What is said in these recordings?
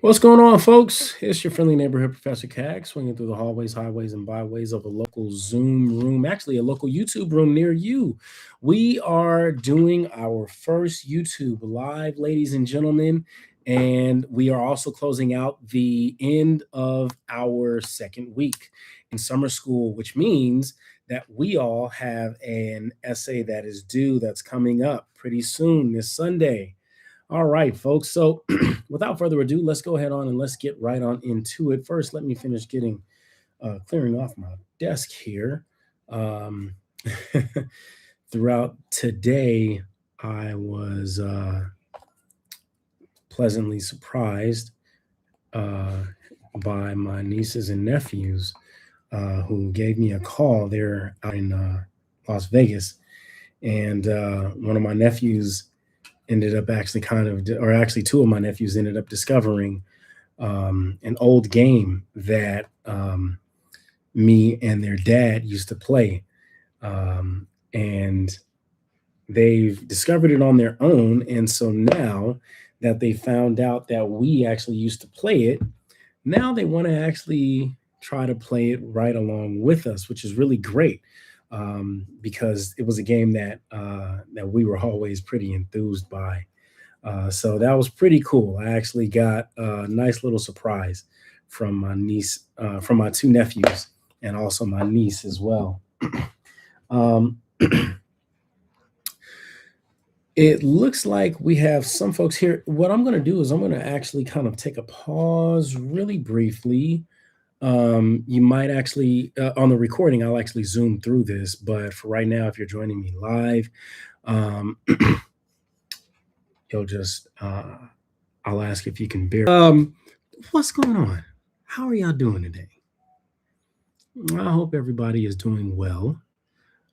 What's going on, folks? It's your friendly neighborhood Professor Cag, swinging through the hallways, highways, and byways of a local Zoom room, actually, a local YouTube room near you. We are doing our first YouTube live, ladies and gentlemen, and we are also closing out the end of our second week in summer school, which means that we all have an essay that is due that's coming up pretty soon this Sunday. All right, folks. So without further ado, let's go ahead on and let's get right on into it. First, let me finish clearing off my desk here. Um, throughout today, I was pleasantly surprised uh, by my nieces and nephews who gave me a call. They're out in Las Vegas, and one of my nephews ended up actually or actually two of my nephews ended up discovering an old game that me and their dad used to play. And they've discovered it on their own. And so now that they found out that we actually used to play it, now they want to actually try to play it right along with us, which is really great. Because it was a game that we were always pretty enthused by. So that was pretty cool. I actually got a nice little surprise from from my two nephews, and also my niece as well. Um, it looks like we have some folks here. What I'm going to do is I'm going to actually kind of take a pause really briefly. You might actually, on the recording, I'll actually zoom through this, but for right now, if you're joining me live, um, you'll just, I'll ask if you can bear. What's going on? How are y'all doing today? I hope everybody is doing well.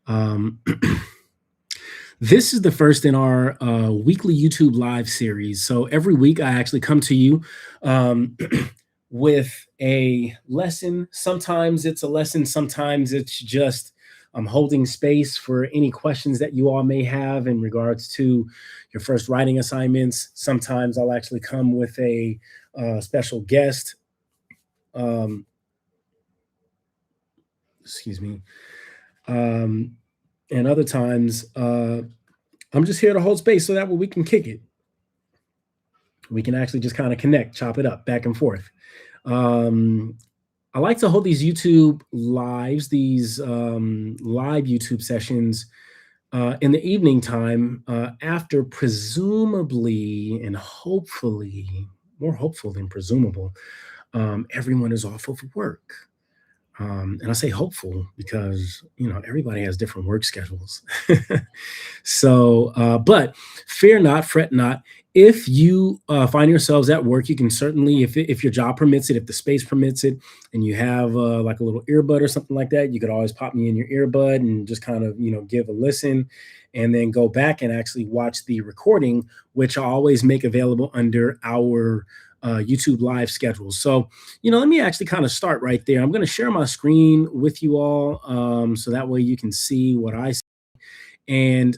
Um, This is the first in our weekly YouTube live series. So every week I actually come to you with a lesson. Sometimes it's a lesson, sometimes it's just holding space for any questions that you all may have in regards to your first writing assignments. Sometimes I'll actually come with a special guest. Um, excuse me. And other times, I'm just here to hold space so that way we can kick it. We can actually just kind of connect, chop it up back and forth. I like to hold these YouTube lives, these live YouTube sessions in the evening time after presumably and hopefully, more hopeful than presumable, everyone is off of work. And I say hopeful because everybody has different work schedules. So, but fear not, fret not. If you find yourselves at work, you can certainly, if your job permits it, if the space permits it, and you have like a little earbud or something like that, you could always pop me in your earbud and just kind of give a listen, and then go back and actually watch the recording, which I always make available under our YouTube live schedule. So, let me actually kind of start right there. I'm going to share my screen with you all so that way you can see what I see. And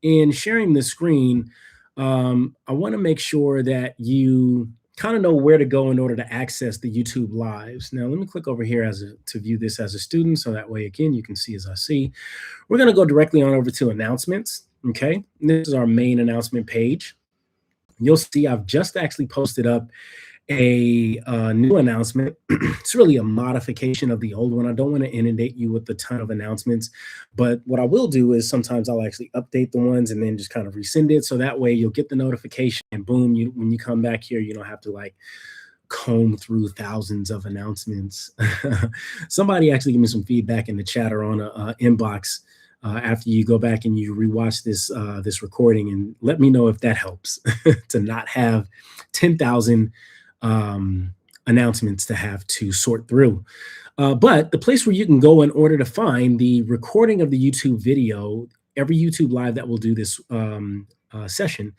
in sharing the screen, I want to make sure that you kind of know where to go in order to access the YouTube lives. Now, let me click over here to view this as a student. So that way, again, you can see as I see. We're going to go directly on over to announcements. Okay. This is our main announcement page. You'll see I've just actually posted up a new announcement. It's really a modification of the old one. I don't want to inundate you with a ton of announcements, but what I will do is sometimes I'll actually update the ones and then just kind of resend it. So that way you'll get the notification and boom, when you come back here, you don't have to like comb through thousands of announcements. Somebody actually give me some feedback in the chat or on a inbox after you go back and you rewatch this recording, and let me know if that helps to not have 10,000 announcements to have to sort through. But the place where you can go in order to find the recording of the YouTube video, every YouTube live that will do this session,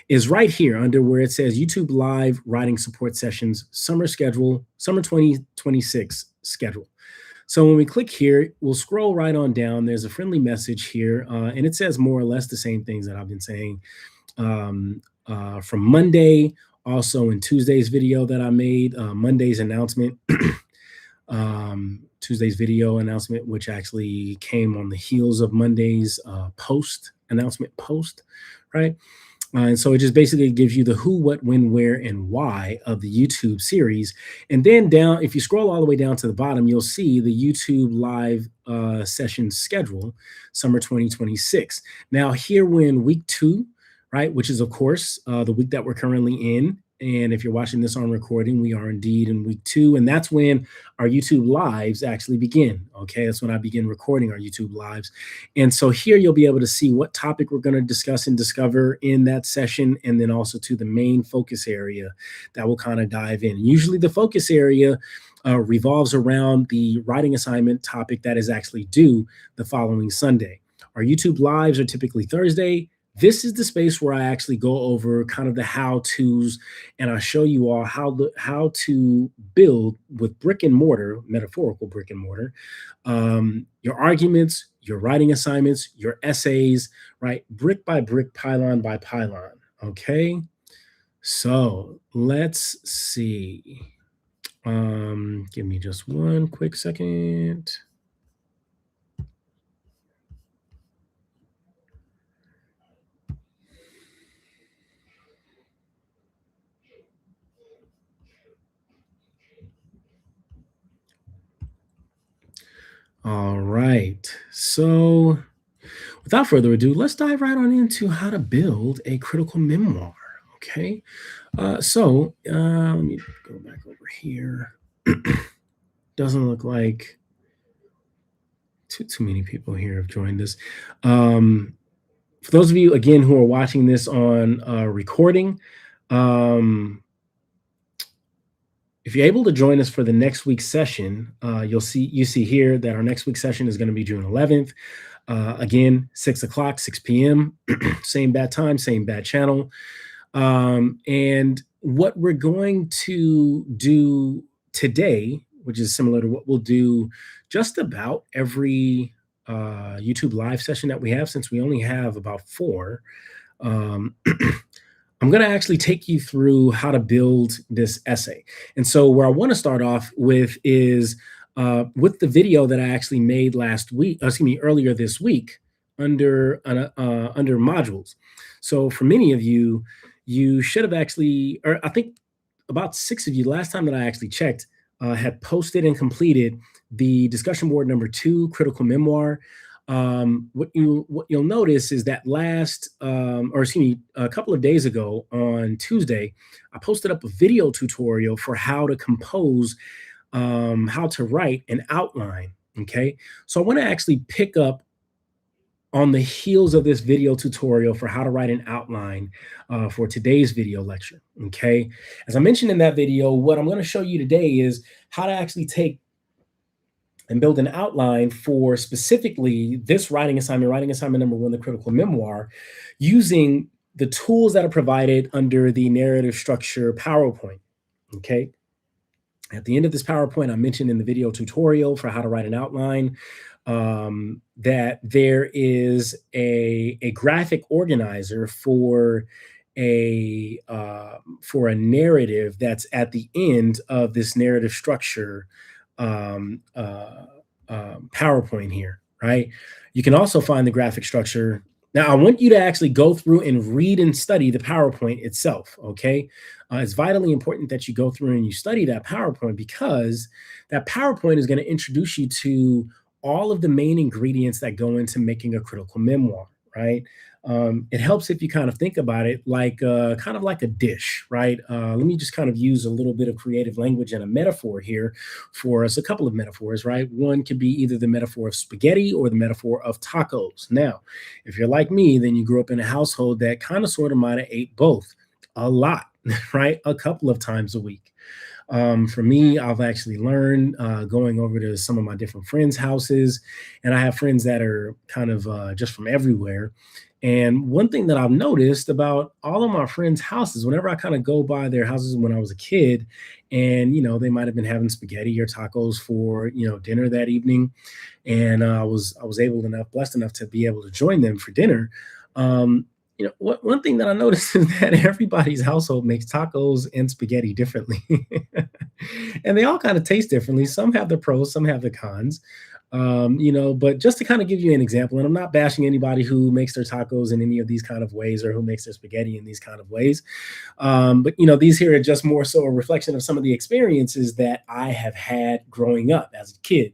is right here under where it says YouTube Live Writing Support Sessions Summer Schedule, Summer 2026 Schedule. So when we click here, we'll scroll right on down. There's a friendly message here, and it says more or less the same things that I've been saying from Monday Also in Tuesday's video that I made, Monday's announcement, Tuesday's video announcement, which actually came on the heels of Monday's post announcement post, right? And so it just basically gives you the who, what, when, where, and why of the YouTube series. And then down, if you scroll all the way down to the bottom, you'll see the YouTube live session schedule, summer 2026. Now, here we're in week 2, right? Which is, of course, the week that we're currently in. And if you're watching this on recording, we are indeed in week 2. And that's when our YouTube lives actually begin. Okay. That's when I begin recording our YouTube lives. And so here you'll be able to see what topic we're going to discuss and discover in that session. And then also to the main focus area that will kind of dive in. Usually the focus area revolves around the writing assignment topic that is actually due the following Sunday. Our YouTube lives are typically Thursday. This is the space where I actually go over kind of the how-tos, and I show you all how to build with brick and mortar, metaphorical brick and mortar, your arguments, your writing assignments, your essays, right? Brick by brick, pylon by pylon, okay? So let's see. Give me just one quick second. All right. So without further ado, let's dive right on into how to build a critical memoir. Okay. Let me go back over here. Doesn't look like too many people here have joined us. For those of you, again, who are watching this on recording, if you're able to join us for the next week's session, you see here that our next week's session is going to be June 11th. Again, 6 o'clock, 6 p.m., same bad time, same bad channel. And what we're going to do today, which is similar to what we'll do just about every YouTube live session that we have, since we only have about 4, I'm going to actually take you through how to build this essay. And so where I want to start off with is with the video that I actually made earlier this week under modules. So for many of you, you should have actually, or I think about 6 of you, last time that I actually checked, had posted and completed the discussion board number 2, Critical Memoir. What you'll notice is that a couple of days ago on Tuesday, I posted up a video tutorial for how to compose, how to write an outline. Okay. So I want to actually pick up on the heels of this video tutorial for how to write an outline for today's video lecture. Okay. As I mentioned in that video, what I'm going to show you today is how to actually take and build an outline for specifically this writing assignment number 1, the critical memoir, using the tools that are provided under the narrative structure PowerPoint. Okay. At the end of this PowerPoint, I mentioned in the video tutorial for how to write an outline that there is a graphic organizer for a narrative that's at the end of this narrative structure PowerPoint here, right? You can also find the graphic structure. Now, I want you to actually go through and read and study the PowerPoint itself, okay? It's vitally important that you go through and you study that PowerPoint, because that PowerPoint is going to introduce you to all of the main ingredients that go into making a critical memoir, right? It helps if you kind of think about it like kind of like a dish, right? Let me just kind of use a little bit of creative language and a metaphor here for us, a couple of metaphors, right? One could be either the metaphor of spaghetti or the metaphor of tacos. Now, if you're like me, then you grew up in a household that kind of sort of might have ate both a lot, right? A couple of times a week. For me, I've actually learned going over to some of my different friends' houses, and I have friends that are kind of just from everywhere. And one thing that I've noticed about all of my friends' houses, whenever I kind of go by their houses when I was a kid, and they might have been having spaghetti or tacos for dinner that evening, and I was blessed enough to be able to join them for dinner. one thing that I noticed is that everybody's household makes tacos and spaghetti differently. And they all kind of taste differently. Some have the pros, some have the cons. But just to kind of give you an example, and I'm not bashing anybody who makes their tacos in any of these kind of ways or who makes their spaghetti in these kind of ways. But these here are just more so a reflection of some of the experiences that I have had growing up as a kid.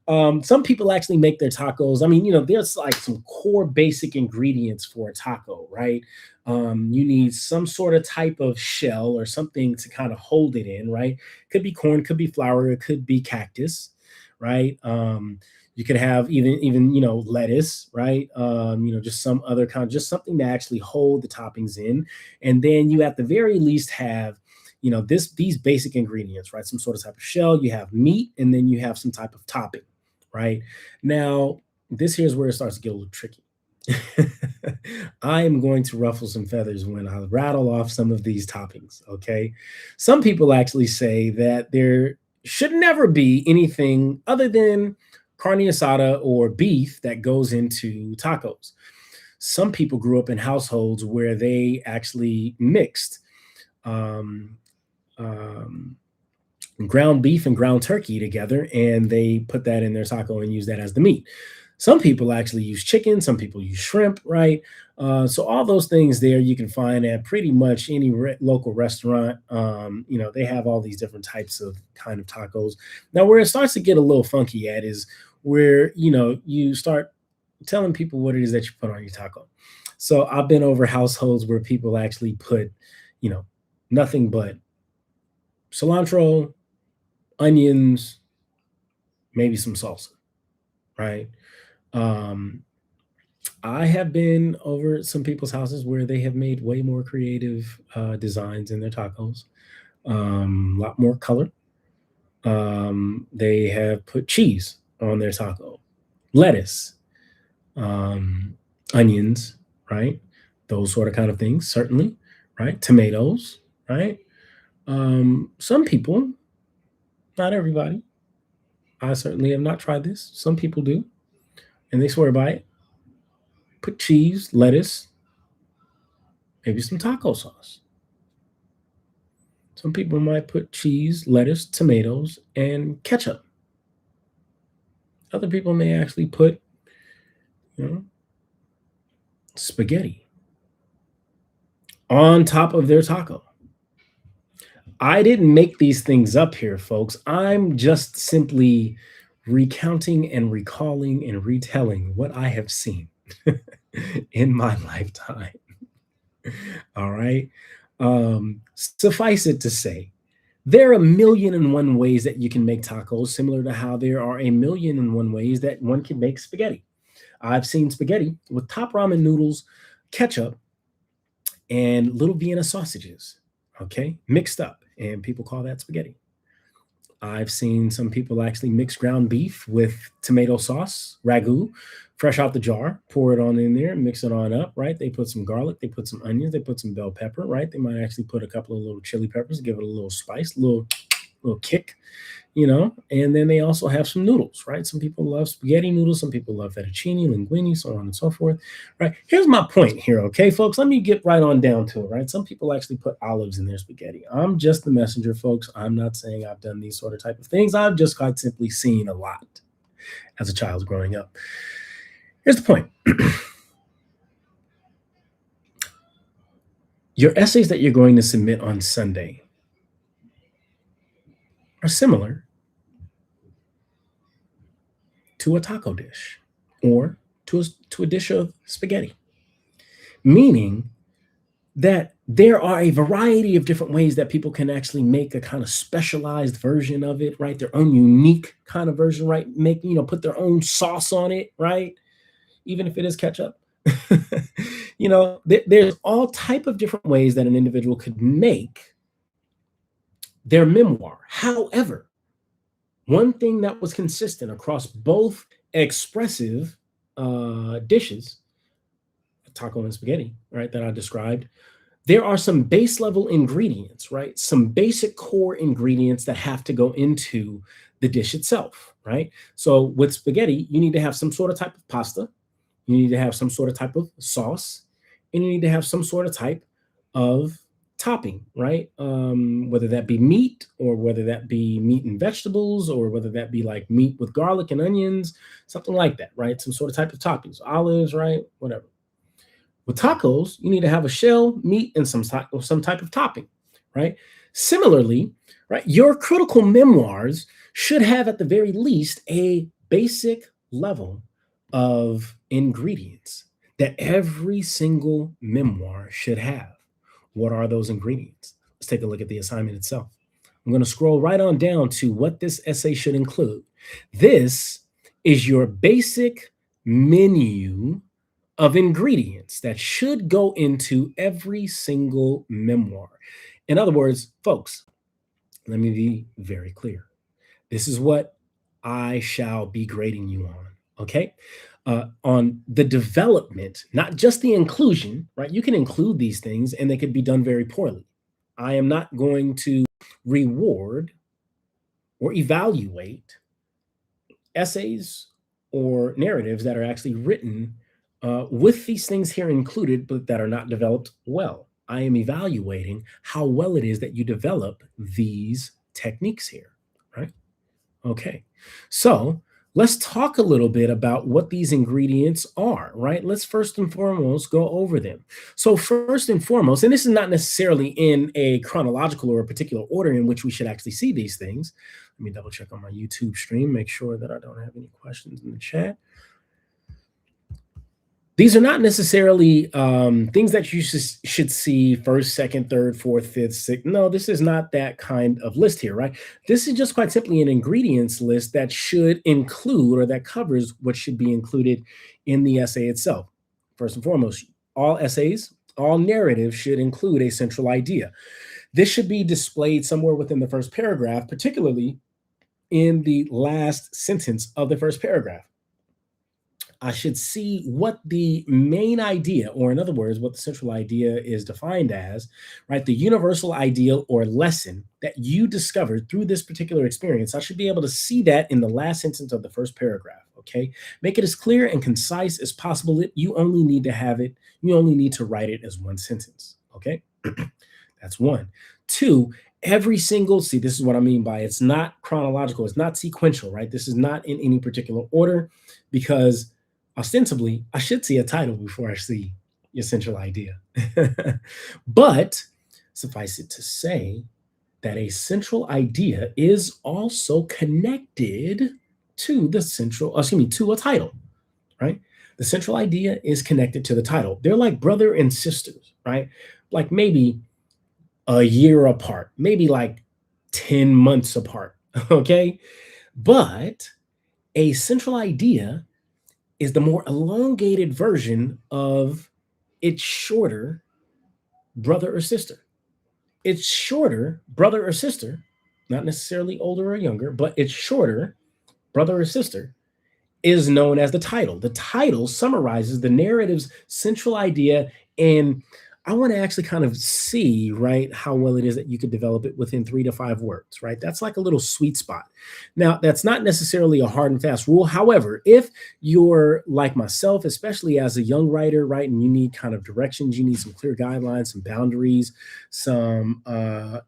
Some people actually make their tacos. I mean, there's like some core basic ingredients for a taco, right? You need some sort of type of shell or something to kind of hold it in, right? Could be corn, could be flour, it could be cactus, right? You could have even lettuce, right? Just some other kind, just something to actually hold the toppings in, and then you at the very least have these basic ingredients, right? Some sort of type of shell. You have meat, and then you have some type of topping, right? Now, this here's where it starts to get a little tricky. I am going to ruffle some feathers when I rattle off some of these toppings, okay? Some people actually say that there should never be anything other than carne asada or beef that goes into tacos. Some people grew up in households where they actually mixed um, um, ground beef and ground turkey together, and they put that in their taco and use that as the meat. Some people actually use chicken, some people use shrimp, right? So all those things there you can find at pretty much any local restaurant. They have all these different types of kind of tacos. Now, where it starts to get a little funky at is where you start telling people what it is that you put on your taco. So I've been over households where people actually put, you know, nothing but cilantro, onions, maybe some salsa, right? Um, I have been over some people's houses where they have made way more creative designs in their tacos, a lot more color. They have put cheese on their taco, lettuce, um, onions, right? Those sort of kind of things, certainly, right? Tomatoes, right? Some people, not everybody, I certainly have not tried this. Some people do, and they swear by it. Put cheese, lettuce, maybe some taco sauce. Some people might put cheese, lettuce, tomatoes, and ketchup. Other people may actually put, you know, spaghetti on top of their taco. I didn't make these things up here, folks. I'm just simply recounting and recalling and retelling what I have seen in my lifetime. All right. Suffice it to say, there are a million and one ways that you can make tacos, similar to how there are a million and one ways that one can make spaghetti. I've seen spaghetti with top ramen noodles, ketchup, and little Vienna sausages, okay, mixed up, and people call that spaghetti. I've seen some people actually mix ground beef with tomato sauce, ragu, fresh out the jar, pour it on in there, mix it on up, right? They put some garlic, they put some onions, they put some bell pepper, right? They might actually put a couple of little chili peppers, give it a little spice, little kick, and then they also have some noodles, right? Some people love spaghetti noodles, some people love fettuccine, linguine, so on and so forth, right? Here's my point here, okay, folks? Let me get right on down to it, right? Some people actually put olives in their spaghetti. I'm just the messenger, folks. I'm not saying I've done these sort of type of things. I've just quite simply seen a lot as a child growing up. Here's the point. Your essays that you're going to submit on Sunday are similar to a taco dish or to a dish of spaghetti, meaning that there are a variety of different ways that people can actually make a kind of specialized version of it, right? Their own unique kind of version, right? Put their own sauce on it, right? Even if it is ketchup. There's all type of different ways that an individual could make their memoir. However, one thing that was consistent across both expressive dishes, taco and spaghetti, right, that I described, there are some base level ingredients, right? Some basic core ingredients that have to go into the dish itself, right? So with spaghetti, you need to have some sort of type of pasta. You need to have some sort of type of sauce. and you need to have some sort of type of topping, right? Whether that be meat, or whether that be meat and vegetables, or whether that be like meat with garlic and onions, something like that, right? Some sort of type of toppings, olives, right? Whatever. With tacos, you need to have a shell, meat, and some type of topping, right? Similarly, right, your critical memoirs should have at the very least a basic level of ingredients that every single memoir should have. What are those ingredients? Let's take a look at the assignment itself. I'm going to scroll right on down to what this essay should include. This is your basic menu of ingredients that should go into every single memoir. In other words, folks, let me be very clear. This is what I shall be grading you on, okay? On the development, not just the inclusion, right? You can include these things and they could be done very poorly. I am not going to reward or evaluate essays or narratives that are actually written with these things here included, but that are not developed well. I am evaluating how well it is that you develop these techniques here, right? Okay, so let's talk a little bit about what these ingredients are, right? Let's first and foremost go over them. So, first and foremost, and this is not necessarily in a chronological or a particular order in which we should actually see these things. Let me double check on my YouTube stream, make sure that I don't have any questions in the chat. These are not necessarily things that you should see first, second, third, fourth, fifth, sixth. No, this is not that kind of list here, right? This is just quite simply an ingredients list that should include, or that covers what should be included in the essay itself. First and foremost, all essays, all narratives should include a central idea. This should be displayed somewhere within the first paragraph, particularly in the last sentence of the first paragraph. I should see what the main idea, or in other words, what the central idea is defined as, right? The universal ideal or lesson that you discovered through this particular experience. I should be able to see that in the last sentence of the first paragraph, okay? Make it as clear and concise as possible. You only need to have it, you only need to write it as one sentence, okay? That's one. Two, every single, see, this is what I mean by it's not chronological, it's not sequential, right? This is not in any particular order, because ostensibly, I should see a title before I see your central idea. But suffice it to say that a central idea is also connected to the central, to a title, right? The central idea is connected to the title. They're like brother and sisters, right? Like maybe a year apart, maybe like 10 months apart, okay? But a central idea is the more elongated version of its shorter brother or sister. Its shorter brother or sister, not necessarily older or younger, but its shorter brother or sister is known as the title. The title summarizes the narrative's central idea, and I want to actually kind of see, right, how well it is that you could develop it within 3 to 5 words, right? That's like a little sweet spot. Now, that's not necessarily a hard and fast rule. However, if you're like myself, especially as a young writer, right, and you need kind of directions, you need some clear guidelines, some boundaries, some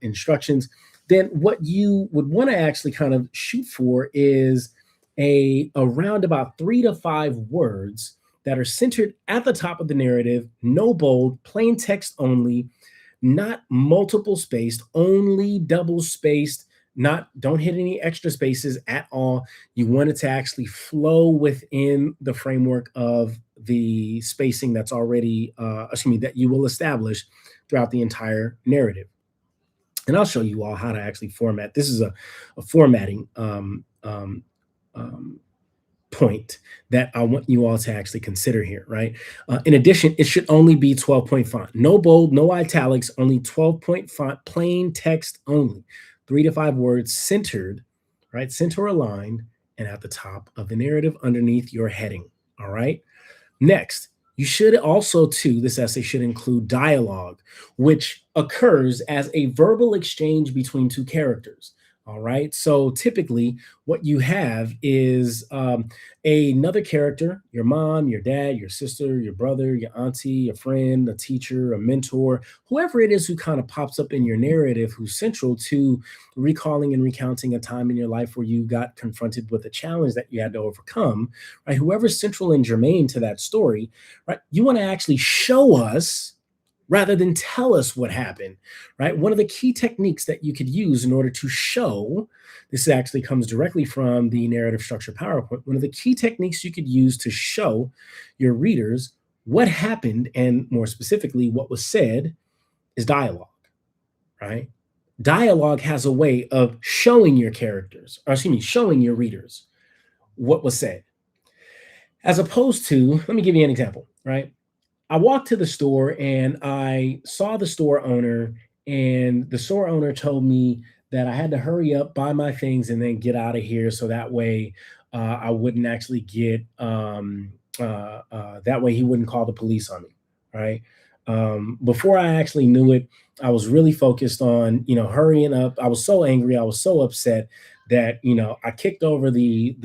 instructions, then what you would want to actually kind of shoot for is around about 3 to 5 words that are centered at the top of the narrative, no bold, plain text only, not multiple spaced, only double spaced, don't hit any extra spaces at all. You want it to actually flow within the framework of the spacing that's already, that you will establish throughout the entire narrative. And I'll show you all how to actually format. This is a formatting point that I want you all to actually consider here, right? In addition, it should only be 12-point font. No bold, no italics, only 12-point font, plain text only. 3 to 5 words centered, right? Center aligned and at the top of the narrative underneath your heading, all right? Next, you should also, too, this essay should include dialogue, which occurs as a verbal exchange between two characters. All right. So typically, what you have is another character, your mom, your dad, your sister, your brother, your auntie, a friend, a teacher, a mentor, whoever it is who kind of pops up in your narrative, who's central to recalling and recounting a time in your life where you got confronted with a challenge that you had to overcome, right? Whoever's central and germane to that story, right? You want to actually show us rather than tell us what happened, right? One of the key techniques that you could use in order to show, this actually comes directly from the narrative structure PowerPoint. One of the key techniques you could use to show your readers what happened and more specifically what was said is dialogue, right? Dialogue has a way of showing your characters, or excuse me, showing your readers what was said. As opposed to, let me give you an example, right? I walked to the store and I saw the store owner, and the store owner told me that I had to hurry up, buy my things, and then get out of here. So that way, I wouldn't actually get, that way he wouldn't call the police on me. Right. Before I actually knew it, I was really focused on, hurrying up. I was so angry. I was so upset that, I kicked over the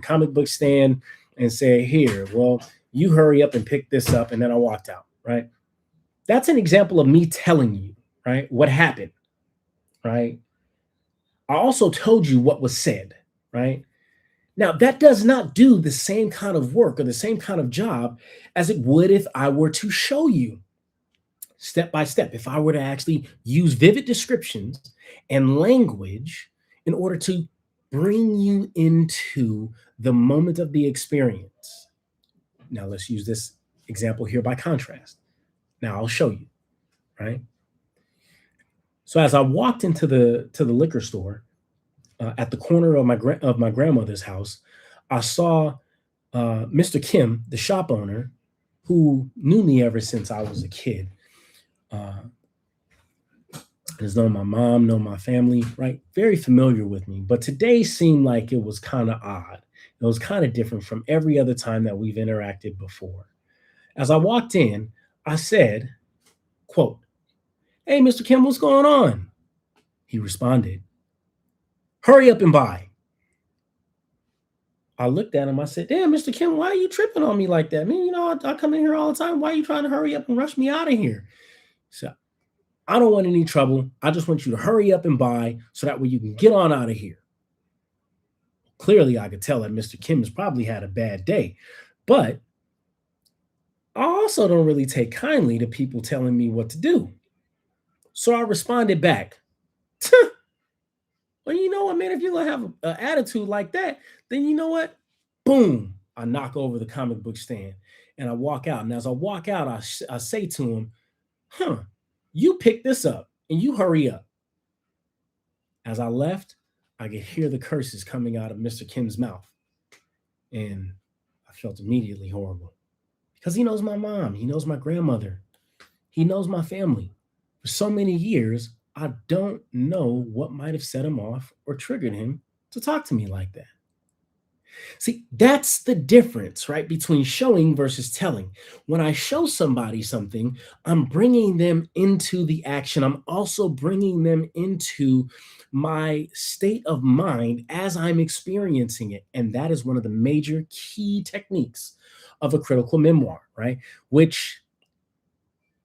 comic book stand and said, here, well, you hurry up and pick this up. And then I walked out, right? That's an example of me telling you, right, what happened, right? I also told you what was said, right? Now, that does not do the same kind of work or the same kind of job as it would if I were to show you step by step, if I were to actually use vivid descriptions and language in order to bring you into the moment of the experience. Now, let's use this example here by contrast. Now, I'll show you, right? So as I walked into the liquor store at the corner of my grandmother's house, I saw Mr. Kim, the shop owner, who knew me ever since I was a kid. Uh, has known my mom, known my family, right? Very familiar with me. But today seemed like it was kind of odd. It was kind of different from every other time that we've interacted before. As I walked in, I said, quote, "Hey, Mr. Kim, what's going on?" He responded, "Hurry up and buy." I looked at him. I said, "Damn, Mr. Kim, why are you tripping on me like that? I mean, I come in here all the time. Why are you trying to hurry up and rush me out of here?" So I don't want any trouble. I just want you to hurry up and buy so that way you can get on out of here. Clearly, I could tell that Mr. Kim has probably had a bad day, but I also don't really take kindly to people telling me what to do. So I responded back, "Well, you know what, man? If you're gonna have an attitude like that, then you know what? Boom!" I knock over the comic book stand and I walk out. And as I walk out, I say to him, "Huh, you pick this up and you hurry up." As I left, I could hear the curses coming out of Mr. Kim's mouth. And I felt immediately horrible because he knows my mom, he knows my grandmother, he knows my family. For so many years, I don't know what might have set him off or triggered him to talk to me like that. See, that's the difference, right, between showing versus telling. When I show somebody something, I'm bringing them into the action. I'm also bringing them into my state of mind as I'm experiencing it. And that is one of the major key techniques of a critical memoir, right? Which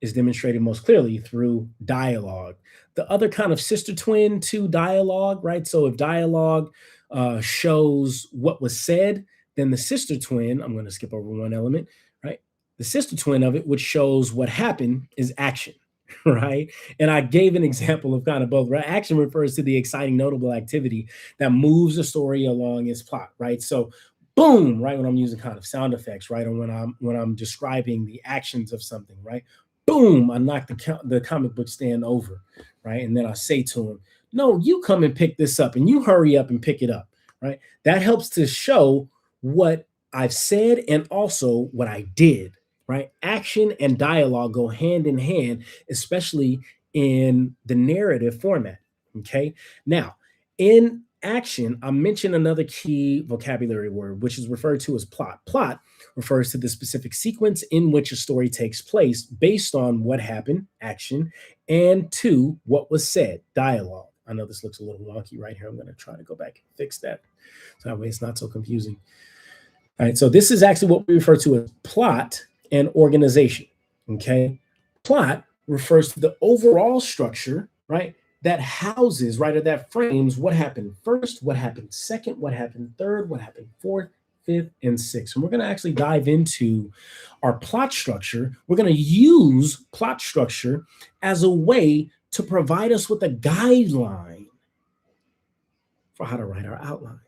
is demonstrated most clearly through dialogue. The other kind of sister twin to dialogue, right? So if dialogue shows what was said, then the sister twin, I'm going to skip over one element, right? The sister twin of it, which shows what happened, is action, right? And I gave an example of kind of both, right? Action refers to the exciting, notable activity that moves the story along its plot, right? So boom, right, when I'm using kind of sound effects, right, or when I'm describing the actions of something, right, boom, I knock the comic book stand over, right, and then I say to him, "No, you come and pick this up, and you hurry up and pick it up," right. That helps to show what I've said and also what I did, right. Action and dialogue go hand in hand, especially in the narrative format. Okay, now in action, I mentioned another key vocabulary word, which is referred to as plot. Plot refers to the specific sequence in which a story takes place based on what happened, action, and two, what was said, dialogue. I know this looks a little wonky right here. I'm going to try to go back and fix that. So that way it's not so confusing. All right, so this is actually what we refer to as plot and organization, okay? Plot refers to the overall structure, right, that houses, right, or that frames what happened first, what happened second, what happened third, what happened fourth, fifth, and sixth. And we're going to actually dive into our plot structure. We're going to use plot structure as a way to provide us with a guideline for how to write our outline.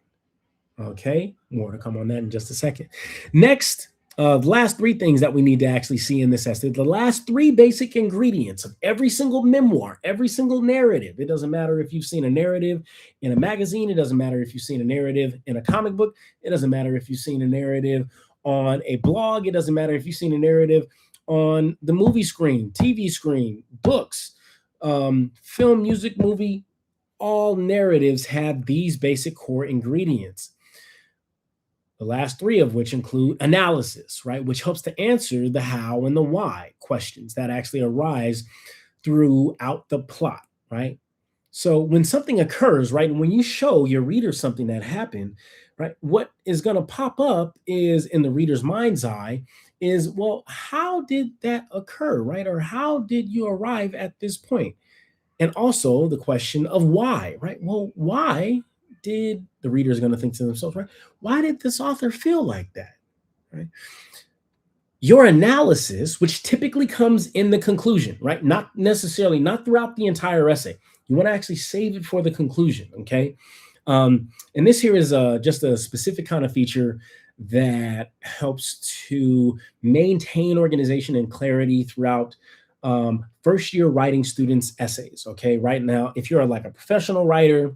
Okay, more to come on that in just a second. Next, the last three things that we need to actually see in this essay, the last three basic ingredients of every single memoir, every single narrative. It doesn't matter if you've seen a narrative in a magazine. It doesn't matter if you've seen a narrative in a comic book. It doesn't matter if you've seen a narrative on a blog. It doesn't matter if you've seen a narrative on the movie screen, TV screen, books, film, music, movie. All narratives have these basic core ingredients. The last three of which include analysis, right, which helps to answer the how and the why questions that actually arise throughout the plot, right? So when something occurs, right, and when you show your reader something that happened, right, what is going to pop up is in the reader's mind's eye is, well, how did that occur, right? Or how did you arrive at this point? And also the question of why, right? Well, why did the reader is going to think to themselves, right? Why did this author feel like that, right? Your analysis, which typically comes in the conclusion, right? Not necessarily, not throughout the entire essay. You want to actually save it for the conclusion, okay? And this here is just a specific kind of feature that helps to maintain organization and clarity throughout first year writing students' essays, okay? Right now, if you're like a professional writer,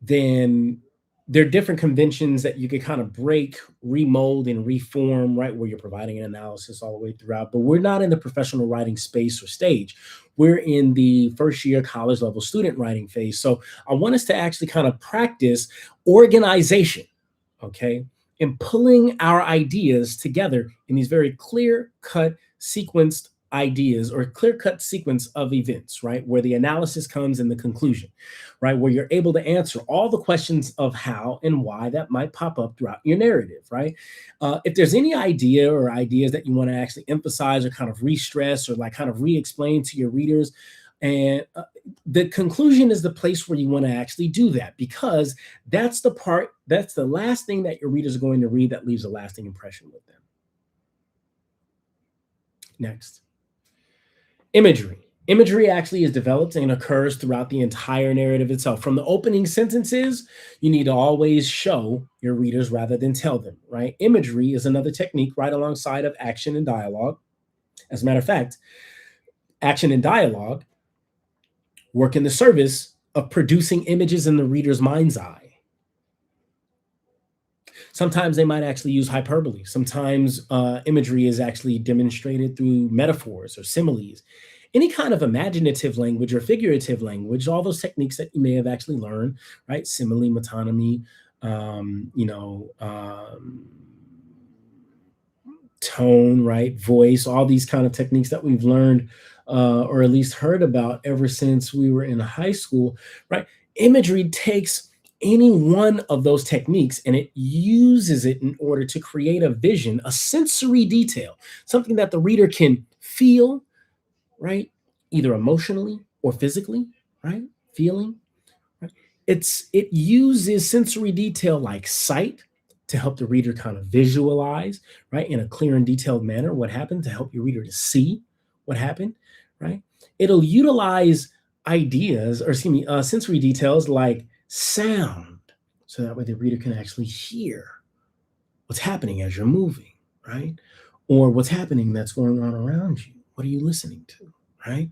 then there are different conventions that you can kind of break, remold, and reform, right? Where you're providing an analysis all the way throughout. But we're not in the professional writing space or stage. We're in the first year college level student writing phase. So I want us to actually kind of practice organization, okay? And pulling our ideas together in these very clear cut, sequenced ideas or clear-cut sequence of events, right? Where the analysis comes in the conclusion, right? Where you're able to answer all the questions of how and why that might pop up throughout your narrative, right? If there's any idea or ideas that you want to actually emphasize or kind of re-stress or like kind of re-explain to your readers, and the conclusion is the place where you want to actually do that, because that's the part, that's the last thing that your readers are going to read that leaves a lasting impression with them. Next. Imagery. Imagery actually is developed and occurs throughout the entire narrative itself. From the opening sentences, you need to always show your readers rather than tell them, right? Imagery is another technique right alongside of action and dialogue. As a matter of fact, action and dialogue work in the service of producing images in the reader's mind's eye. Sometimes they might actually use hyperbole. Sometimes imagery is actually demonstrated through metaphors or similes. Any kind of imaginative language or figurative language, all those techniques that you may have actually learned, right? Simile, metonymy, tone, right? Voice, all these kind of techniques that we've learned or at least heard about ever since we were in high school, right? Imagery takes any one of those techniques and it uses it in order to create a vision, a sensory detail, something that the reader can feel, right? Either emotionally or physically, right? Feeling. Right? It uses sensory detail like sight to help the reader kind of visualize, right? In a clear and detailed manner what happened, to help your reader to see what happened, right? It'll utilize ideas, or excuse me, sensory details like sound, so that way the reader can actually hear what's happening as you're moving, right? Or what's happening that's going on around you. What are you listening to, right?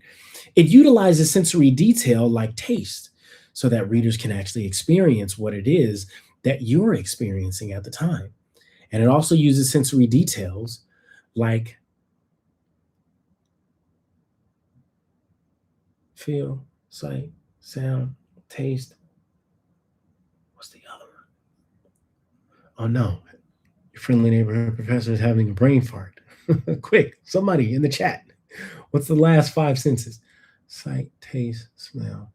It utilizes sensory detail like taste, so that readers can actually experience what it is that you're experiencing at the time. And it also uses sensory details like feel, sight, sound, taste. What's the other one? Oh no, your friendly neighborhood professor is having a brain fart. Quick, somebody in the chat. What's the last five senses? Sight, taste, smell.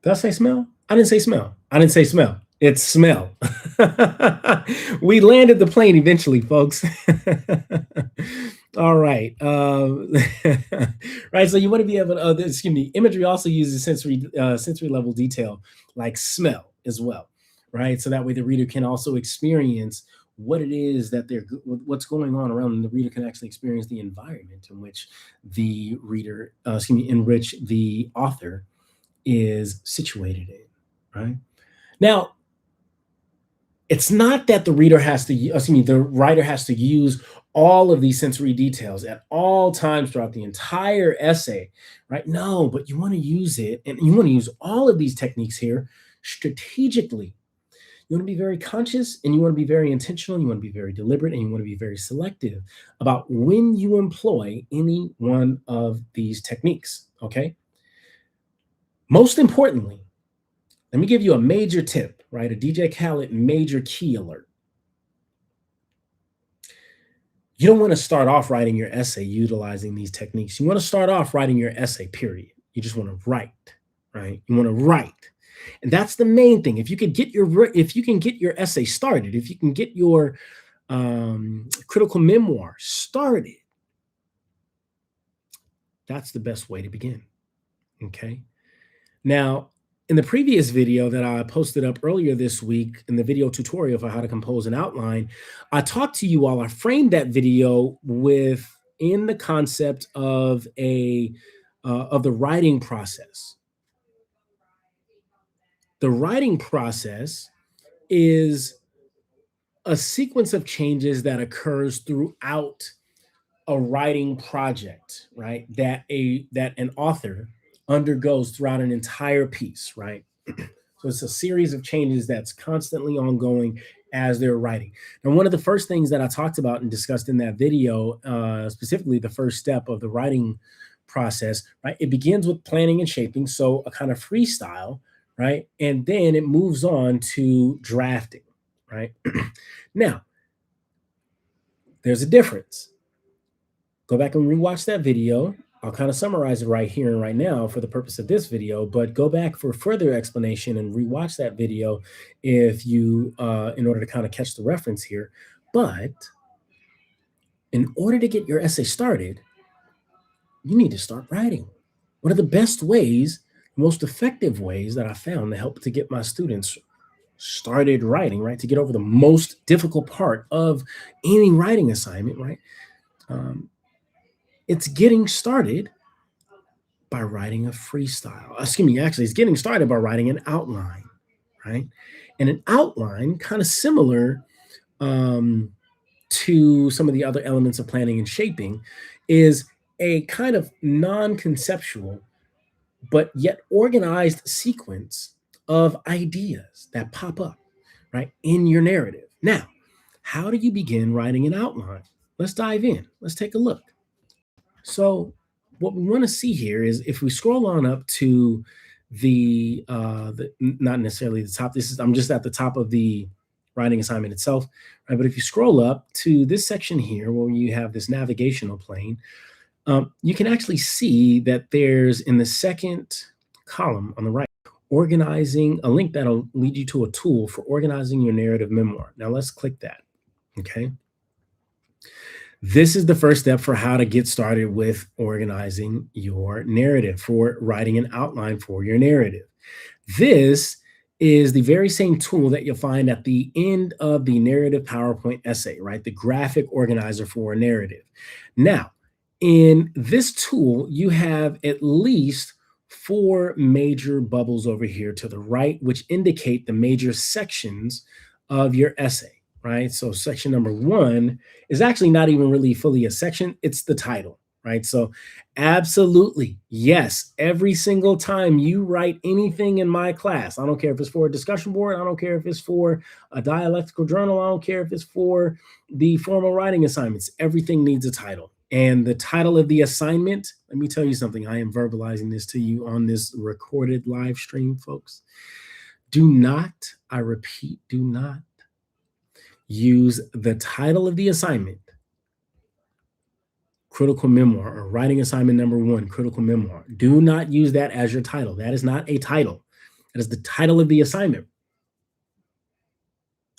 Did I say smell? I didn't say smell. I didn't say smell. It's smell. We landed the plane eventually, folks. All right. Right. So you want to be able to, excuse me, imagery also uses sensory level detail like smell as well. Right. So that way the reader can also experience what it is that what's going on around them. The reader can actually experience the environment in which the reader, in which the author is situated in, right? Now, it's not that the reader has to, the writer has to use all of these sensory details at all times throughout the entire essay, right? No, but you want to use it and you want to use all of these techniques here strategically. You want to be very conscious and you want to be very intentional. You want to be very deliberate and you want to be very selective about when you employ any one of these techniques, okay? Most importantly, let me give you a major tip, right? A DJ Khaled major key alert. You don't want to start off writing your essay utilizing these techniques. You want to start off writing your essay, period. You just want to write, right? You want to write. And that's the main thing. If you can get your essay started, if you can get your critical memoir started, that's the best way to begin. Okay. Now, in the previous video that I posted up earlier this week, in the video tutorial for how to compose an outline, I talked to you all. I framed that video in the concept of the writing process. The writing process is a sequence of changes that occurs throughout a writing project, right? That an author undergoes throughout an entire piece, right? So it's a series of changes that's constantly ongoing as they're writing. And one of the first things that I talked about and discussed in that video, specifically the first step of the writing process, right? It begins with planning and shaping, so a kind of freestyle, right? And then it moves on to drafting, right? Now, there's a difference. Go back and rewatch that video. I'll kind of summarize it right here and right now for the purpose of this video, but go back for further explanation and rewatch that video if you, in order to kind of catch the reference here. But in order to get your essay started, you need to start writing. One of the best ways, most effective ways that I found to help to get my students started writing, right, to get over the most difficult part of any writing assignment, right? It's getting started by writing a freestyle. Actually, it's getting started by writing an outline, right? And an outline, kind of similar to some of the other elements of planning and shaping, is a kind of non-conceptual, but yet organized sequence of ideas that pop up, right, in your narrative. Now, how do you begin writing an outline? Let's dive in. Let's take a look. So what we want to see here is if we scroll on up to not necessarily the top, I'm just at the top of the writing assignment itself, right? But if you scroll up to this section here where you have this navigational plane, you can actually see that there's in the second column on the right, organizing a link that'll lead you to a tool for organizing your narrative memoir. Now let's click that, okay? This is the first step for how to get started with organizing your narrative, for writing an outline for your narrative. This is the very same tool that you'll find at the end of the narrative PowerPoint essay, right? The graphic organizer for a narrative. Now, in this tool, you have at least 4 major bubbles over here to the right, which indicate the major sections of your essay. Right? So section number 1 is actually not even really fully a section. It's the title, right? So absolutely, yes, every single time you write anything in my class, I don't care if it's for a discussion board, I don't care if it's for a dialectical journal, I don't care if it's for the formal writing assignments, everything needs a title. And the title of the assignment, let me tell you something, I am verbalizing this to you on this recorded live stream, folks. Do not, I repeat, do not use the title of the assignment, critical memoir, or writing assignment number 1, critical memoir. Do not use that as your title. That is not a title. That is the title of the assignment.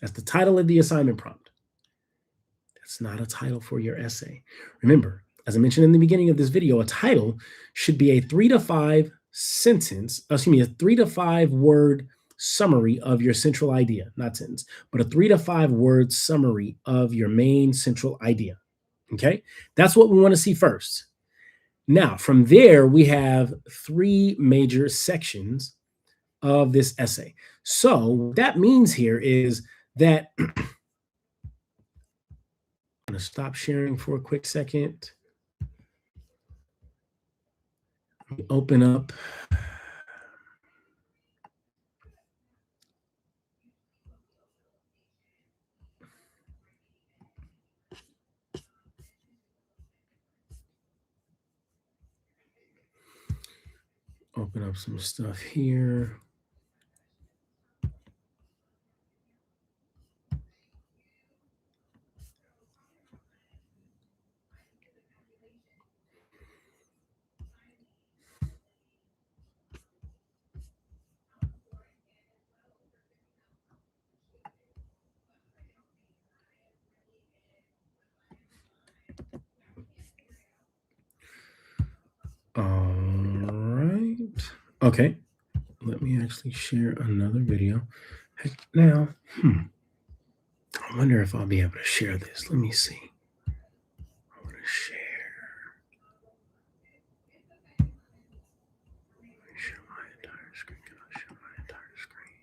That's the title of the assignment prompt. That's not a title for your essay. Remember, as I mentioned in the beginning of this video, a title should be a 3 to 5 sentence, excuse me, a 3 to 5 word summary of your central idea, not sentence, but a 3 to 5 word summary of your main central idea. Okay, that's what we want to see first. Now, from there, we have 3 major sections of this essay. So, what that means here is that I'm going to stop sharing for a quick second. Open up. Open up some stuff here. All right. Okay. Let me actually share another video. Now, I wonder if I'll be able to share this. Let me see. I want to share. Share my entire screen. Can I share my entire screen?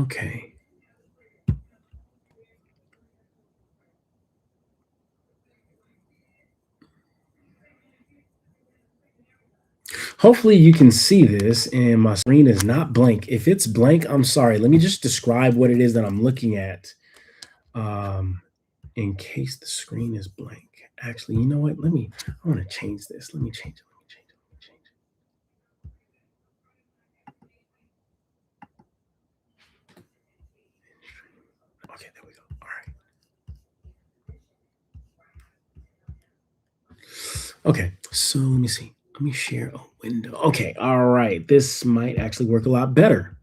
Okay. Hopefully you can see this and my screen is not blank. If it's blank, I'm sorry. Let me just describe what it is that I'm looking at in case the screen is blank. Actually, you know what? I want to change this. Let me change it. Okay, there we go. All right. Okay, so let me see. Let me share a window. Okay, all right. This might actually work a lot better.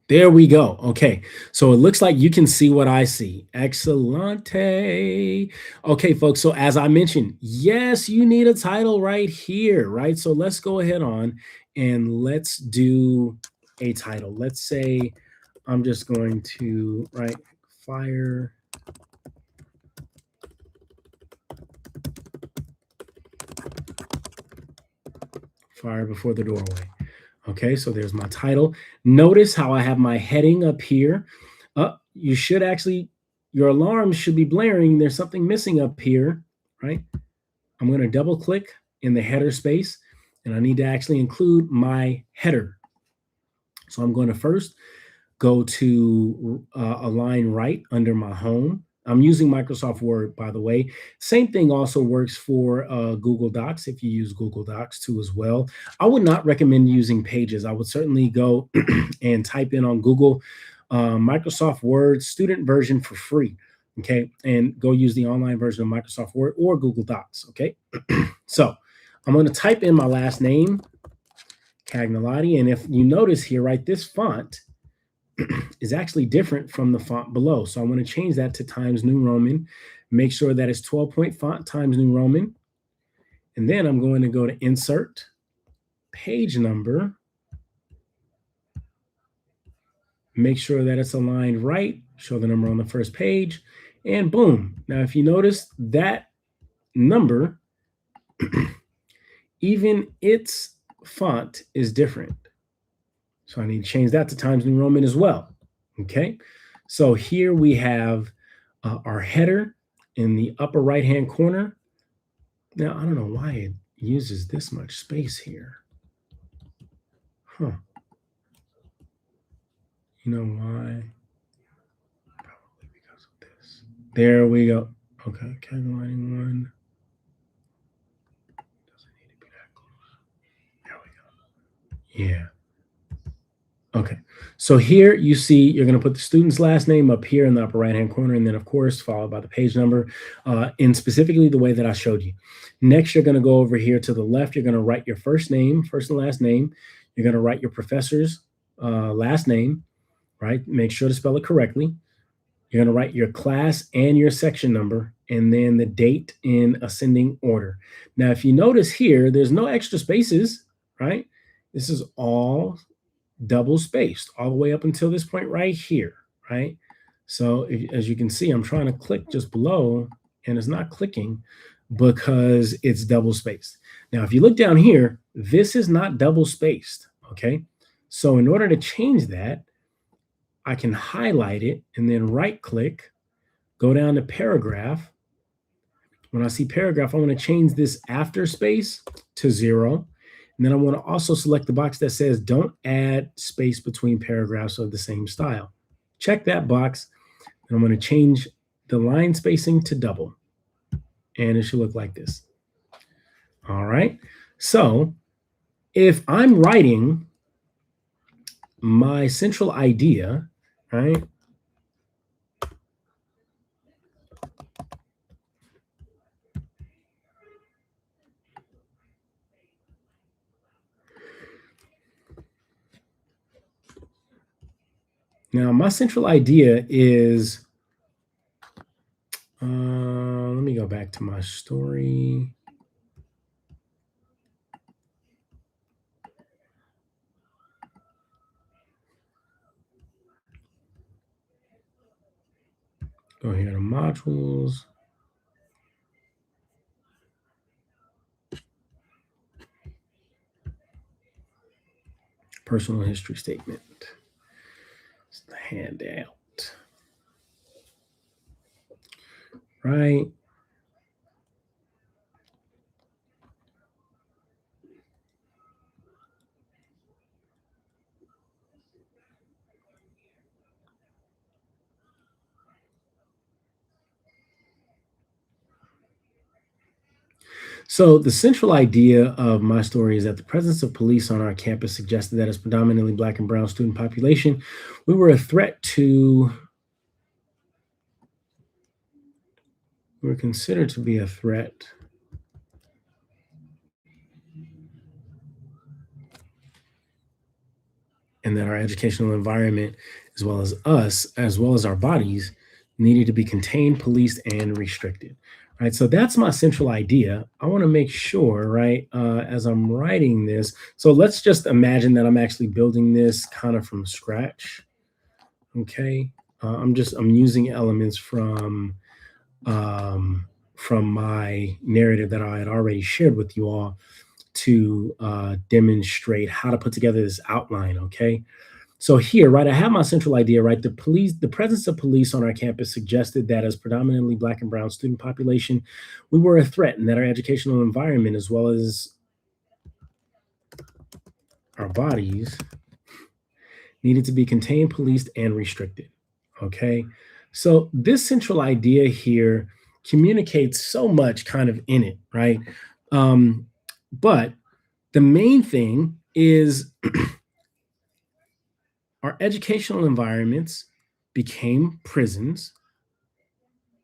There we go. Okay, so it looks like you can see what I see. Excellente. Okay, folks, so as I mentioned, yes, you need a title right here, right? So let's go ahead on and let's do a title. Let's say I'm just going to write fire before the doorway. Okay, so there's my title. Notice how I have my heading up here. You should actually, your alarm should be blaring. There's something missing up here, right? I'm going to double click in the header space, and I need to actually include my header. So I'm going to first go to align right under my home. I'm using Microsoft Word, by the way. Same thing also works for Google Docs if you use Google Docs too as well. I would not recommend using Pages. I would certainly go and type in on Google Microsoft Word student version for free, okay? And go use the online version of Microsoft Word or Google Docs, okay? So I'm going to type in my last name, Cagnolati, and if you notice here, right, this font is actually different from the font below. So I want to change that to Times New Roman, make sure that it's 12-point font Times New Roman. And then I'm going to go to Insert, Page Number, make sure that it's aligned right, show the number on the first page, and boom. Now, if you notice that number, even its font is different. So I need to change that to Times New Roman as well. Okay, so here we have our header in the upper right-hand corner. Now, I don't know why it uses this much space here. Huh. You know why? Probably because of this. There we go. Okay, calculating one. Doesn't need to be that close. There we go. Yeah. Okay. So here you see you're going to put the student's last name up here in the upper right-hand corner, and then of course followed by the page number, in specifically the way that I showed you. Next, you're going to go over here to the left. You're going to write your first name, first and last name. You're going to write your professor's last name, right? Make sure to spell it correctly. You're going to write your class and your section number, and then the date in ascending order. Now, if you notice here, there's no extra spaces, right? This is all double spaced all the way up until this point right here, right? So as you can see, I'm trying to click just below and it's not clicking because it's double spaced. Now, if you look down here, this is not double spaced, okay? So in order to change that, I can highlight it and then right click, go down to paragraph. When I see paragraph, I want to change this after space to 0. And then I want to also select the box that says don't add space between paragraphs of the same style. Check that box, and I'm going to change the line spacing to double. And it should look like this. All right. So if I'm writing my central idea, right? Now, my central idea is, let me go back to my story. Go here to modules. Personal history statement. It's the handout. Right. So the central idea of my story is that the presence of police on our campus suggested that as predominantly Black and brown student population, we were a threat to, we were considered to be a threat and that our educational environment, as well as us, as well as our bodies, needed to be contained, policed, and restricted. Right. So that's my central idea. I want to make sure, right, as I'm writing this. So let's just imagine that I'm actually building this kind of from scratch. Okay. I'm using elements from my narrative that I had already shared with you all to demonstrate how to put together this outline. Okay. So here, right, I have my central idea, right? The presence of police on our campus suggested that as predominantly Black and brown student population, we were a threat and that our educational environment, as well as our bodies, needed to be contained, policed, and restricted. Okay. So this central idea here communicates so much kind of in it, right? Um, but the main thing is our educational environments became prisons,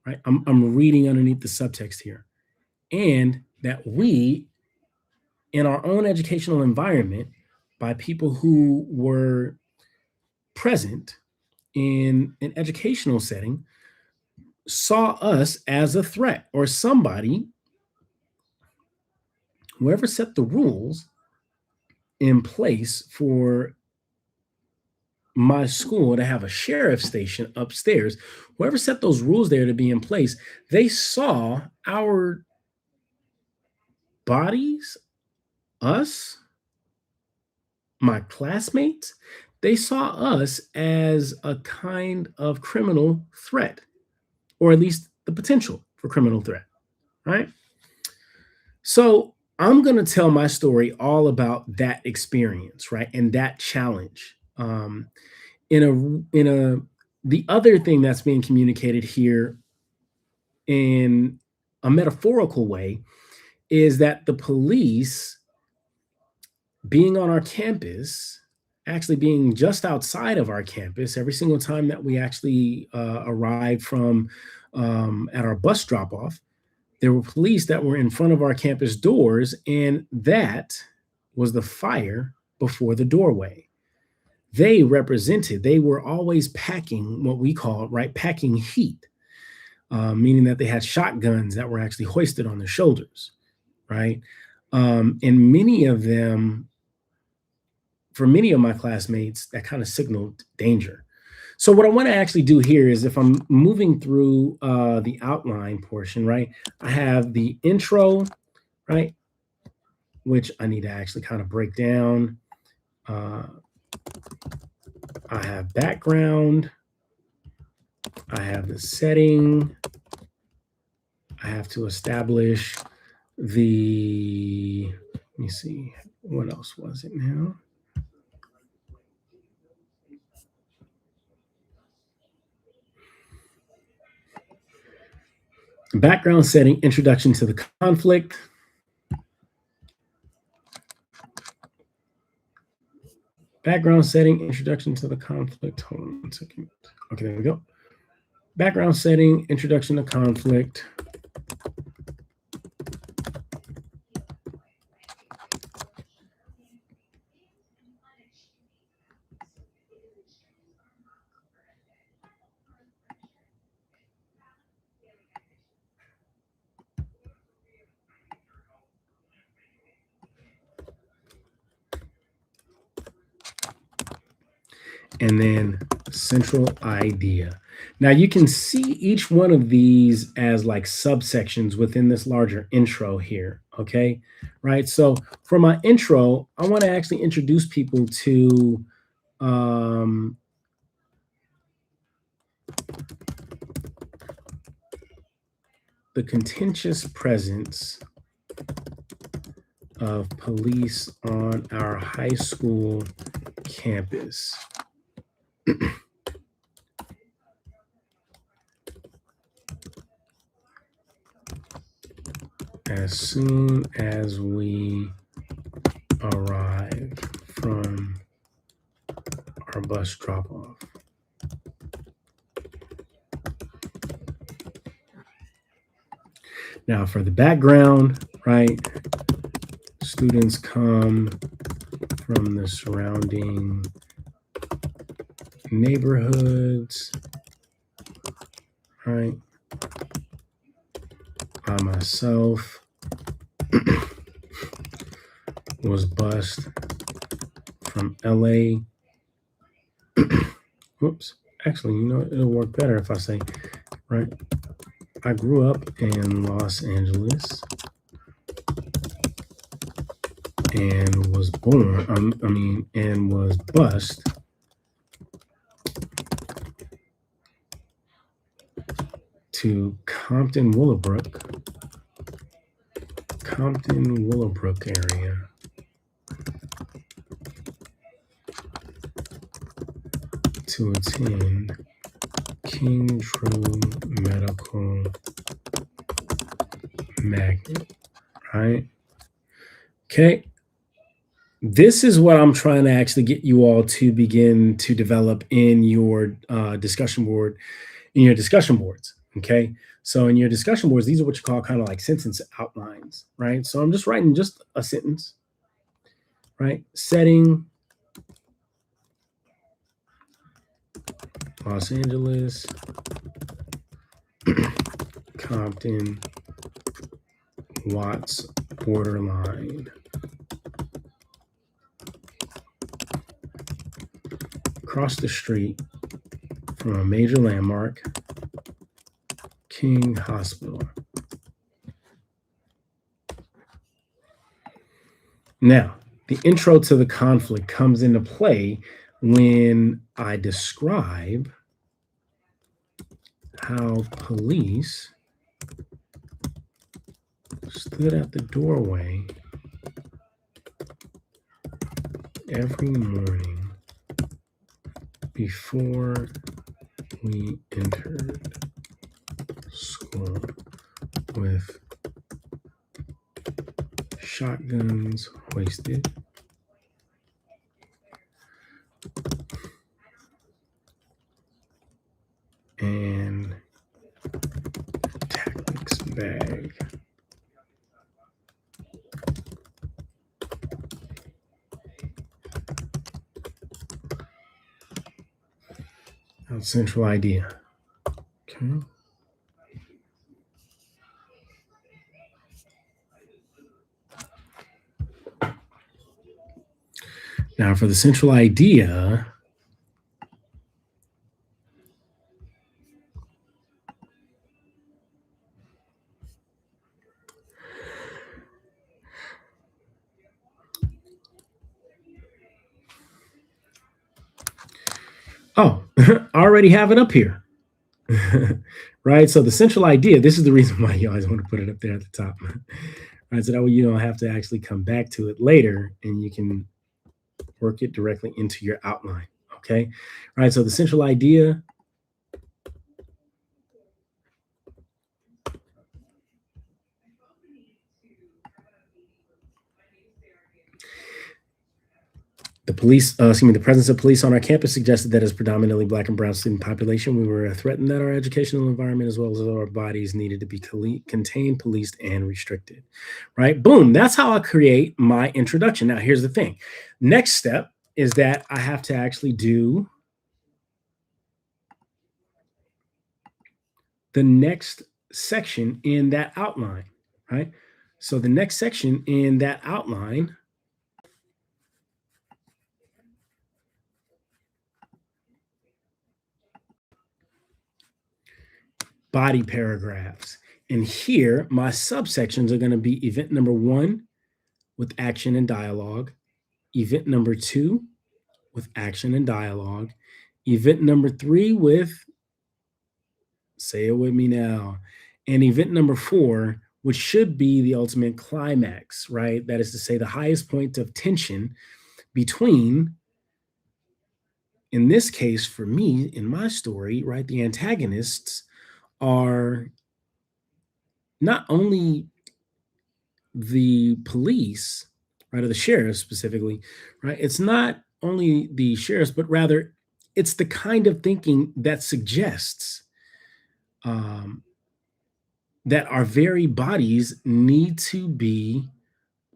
right? I'm reading underneath the subtext here. And that we, in our own educational environment, by people who were present in an educational setting, saw us as a threat or somebody, whoever set the rules in place for my school to have a sheriff station upstairs, whoever set those rules there to be in place, they saw our bodies, us, my classmates, they saw us as a kind of criminal threat, or at least the potential for criminal threat, right? So I'm going to tell my story all about that experience, right? And that challenge. The other thing that's being communicated here in a metaphorical way is that the police being on our campus actually being just outside of our campus. Every single time that we actually arrived from at our bus drop off, there were police that were in front of our campus doors, and that was the fire before the doorway. They were always packing what we call, right, packing heat, meaning that they had shotguns that were actually hoisted on their shoulders, right? And many of them, for many of my classmates, that kind of signaled danger. So what I want to actually do here is, if I'm moving through the outline portion, right, I have the intro, right, which I need to actually kind of break down. I have background, I have the setting, I have to establish let me see, what else was it now? Background setting, introduction to the conflict. Background setting, introduction to the conflict. Hold on 1 second. Okay, there we go. Background setting, introduction to conflict. And then central idea. Now you can see each one of these as like subsections within this larger intro here, okay? Right, so for my intro, I wanna actually introduce people to the contentious presence of police on our high school campus. As soon as we arrive from our bus drop off. Now for the background, right? Students come from the surrounding neighborhoods, right? I myself was bused from LA. Whoops. Actually, you know, it'll work better if I say, right? I grew up in Los Angeles and was born, and was bused to Compton, Willowbrook area to attend King True Medical Magnet, right? Okay. This is what I'm trying to actually get you all to begin to develop in your discussion board, in your discussion boards. Okay. So in your discussion boards, these are what you call kind of like sentence outlines, right? So I'm just writing just a sentence, right? Setting, Los Angeles, Compton, Watts, borderline. Across the street from a major landmark, King Hospital. Now, the intro to the conflict comes into play when I describe how police stood at the doorway every morning before we entered school with shotguns hoisted, and tactics bag. Central idea. Okay. Now for the central idea, oh, I already have it up here. Right? So the central idea, this is the reason why you always want to put it up there at the top. Right? So that way you don't have to actually come back to it later and you can work it directly into your outline. Okay. All right. So the central idea. The presence of police on our campus suggested that as predominantly Black and brown student population, we were threatened that our educational environment as well as our bodies needed to be contained, policed, and restricted. Right? Boom. That's how I create my introduction. Now, here's the thing. Next step is that I have to actually do the next section in that outline, right? So the next section in that outline body paragraphs. And here, my subsections are going to be event number 1 with action and dialogue, event number 2 with action and dialogue, event number 3 with, say it with me now, and event number 4, which should be the ultimate climax, right? That is to say, the highest point of tension between, in this case, for me, in my story, right, the antagonists are not only the police, right, or the sheriff specifically, right? It's not only the sheriffs, but rather it's the kind of thinking that suggests that our very bodies need to be